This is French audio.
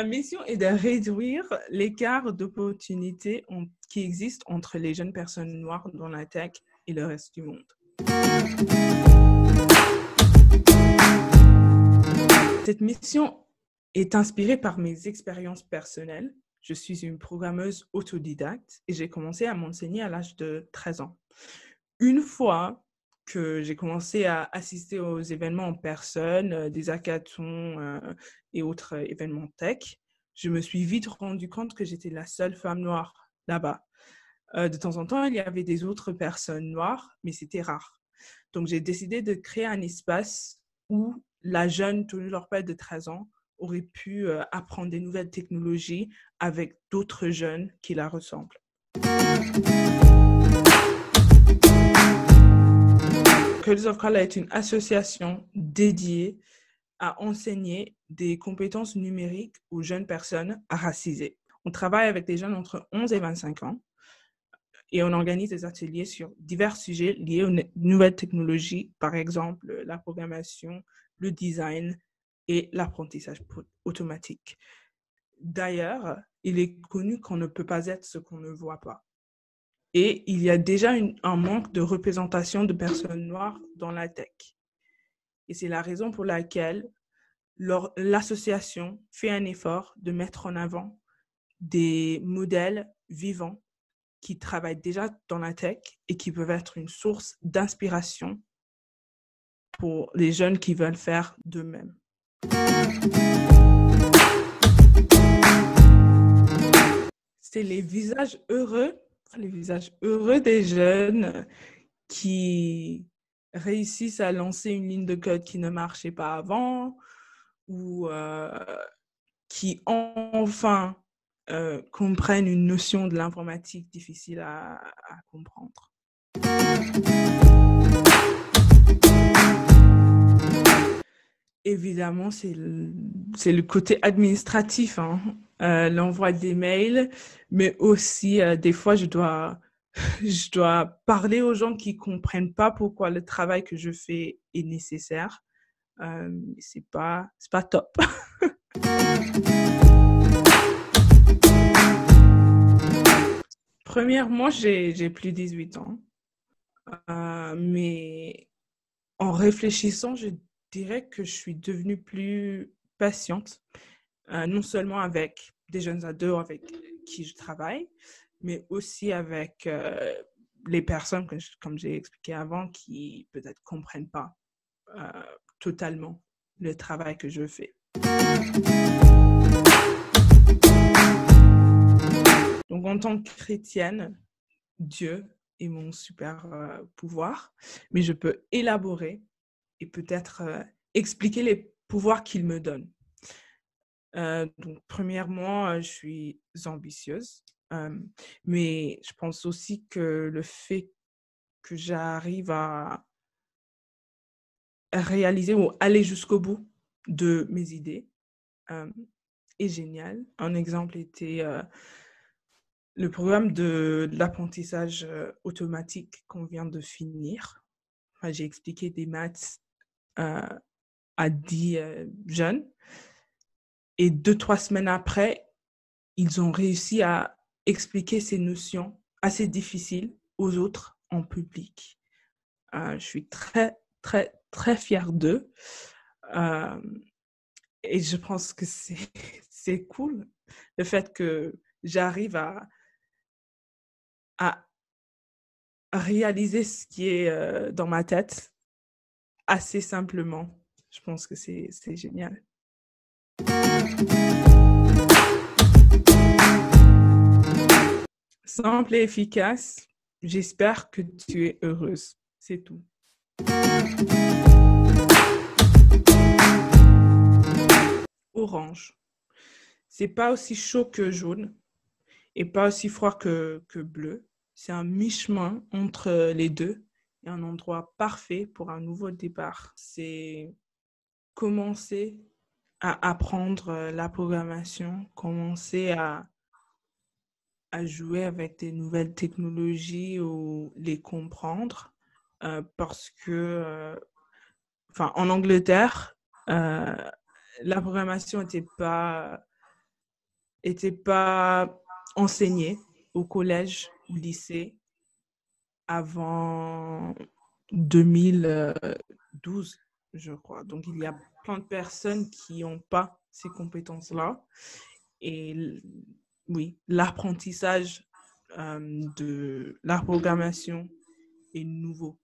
Ma mission est de réduire l'écart d'opportunités qui existe entre les jeunes personnes noires dans la tech et le reste du monde. Cette mission est inspirée par mes expériences personnelles. Je suis une programmeuse autodidacte et j'ai commencé à m'enseigner à l'âge de 13 ans. Une fois que j'ai commencé à assister aux événements en personne, des hackathons et autres événements tech, je me suis vite rendu compte que j'étais la seule femme noire là-bas. De temps en temps, il y avait des autres personnes noires, mais c'était rare. Donc, j'ai décidé de créer un espace où la jeune tenue leur père de 13 ans aurait pu apprendre des nouvelles technologies avec d'autres jeunes qui la ressemblent. Creators of Color est une association dédiée à enseigner des compétences numériques aux jeunes personnes racisées. On travaille avec des jeunes entre 11 et 25 ans et on organise des ateliers sur divers sujets liés aux nouvelles technologies, par exemple la programmation, le design et l'apprentissage automatique. D'ailleurs, il est connu qu'on ne peut pas être ce qu'on ne voit pas. Et il y a déjà un manque de représentation de personnes noires dans la tech. Et c'est la raison pour laquelle l'association fait un effort de mettre en avant des modèles vivants qui travaillent déjà dans la tech et qui peuvent être une source d'inspiration pour les jeunes qui veulent faire d'eux-mêmes. C'est les visages heureux des jeunes qui réussissent à lancer une ligne de code qui ne marchait pas avant ou qui enfin comprennent une notion de l'informatique difficile à comprendre. Évidemment, c'est le côté administratif, l'envoi des mails, mais aussi des fois je dois parler aux gens qui comprennent pas pourquoi le travail que je fais est nécessaire. C'est pas top. Premièrement, j'ai plus de 18 ans, mais en réfléchissant, je dirais que je suis devenue plus patiente, non seulement avec des jeunes ados avec qui je travaille, mais aussi avec les personnes, comme j'ai expliqué avant, qui peut-être ne comprennent pas totalement le travail que je fais. Donc, en tant que chrétienne, Dieu est mon super pouvoir, mais je peux élaborer et peut-être expliquer les pouvoirs qu'il me donne. Donc, premièrement, je suis ambitieuse, mais je pense aussi que le fait que j'arrive à réaliser ou aller jusqu'au bout de mes idées est génial. Un exemple était le programme de l'apprentissage automatique qu'on vient de finir. Enfin, j'ai expliqué des maths à 10 jeunes. Et 2-3 semaines après, ils ont réussi à expliquer ces notions assez difficiles aux autres en public. Je suis très, très, très fière d'eux. Et je pense que c'est cool, le fait que j'arrive à réaliser ce qui est dans ma tête assez simplement. Je pense que c'est génial. Simple et efficace, j'espère que tu es heureuse. C'est tout. Orange. C'est pas aussi chaud que jaune et pas aussi froid que bleu. C'est un mi-chemin entre les deux et un endroit parfait pour un nouveau départ. C'est commencer à apprendre la programmation, commencer à jouer avec des nouvelles technologies ou les comprendre parce que, en Angleterre, la programmation n'était pas n'était pas enseigné au collège ou lycée avant 2012, je crois. Donc, il y a plein de personnes qui n'ont pas ces compétences-là. Et oui, l'apprentissage de la programmation est nouveau.